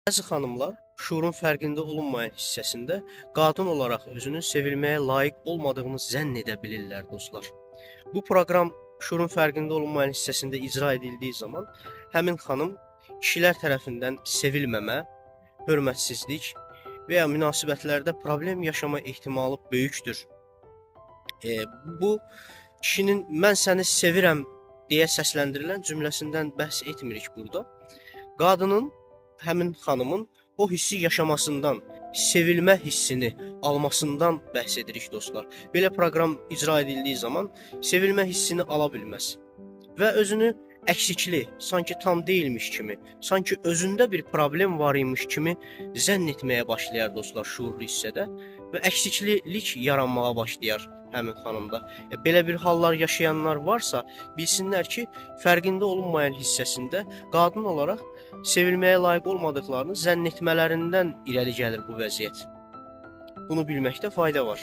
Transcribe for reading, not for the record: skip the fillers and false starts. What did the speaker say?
Bəzi xanımlar şuurun fərqində olunmayan hissəsində qadın olaraq özünün sevilməyə layiq olmadığını zənn edə bilirlər dostlar. Bu proqram şuurun fərqində olunmayan hissəsində icra edildiyi zaman həmin xanım kişilər tərəfindən sevilməmə, hörmətsizlik və ya münasibətlərdə problem yaşama ehtimalı böyükdür. Bu kişinin mən səni sevirəm deyə səsləndirilən cümləsindən bəhs etmirik burada. Qadının, həmin xanımın o hissi yaşamasından, sevilmə hissini almasından bəhs edirik dostlar. Belə proqram icra edildiyi zaman sevilmə hissini ala bilməz və özünü əksikli, sanki tam deyilmiş kimi, sanki özündə bir problem var imiş kimi zənn etməyə başlayar dostlar şuurlu hissədə və əksiklik yaranmağa başlayar həmin xanımda. Belə bir hallar yaşayanlar varsa, bilsinlər ki, fərqində olunmayan hissəsində qadın olaraq sevilməyə layiq olmadıqlarını zənn etmələrindən irəli gəlir bu vəziyyət. Bunu bilməkdə fayda var.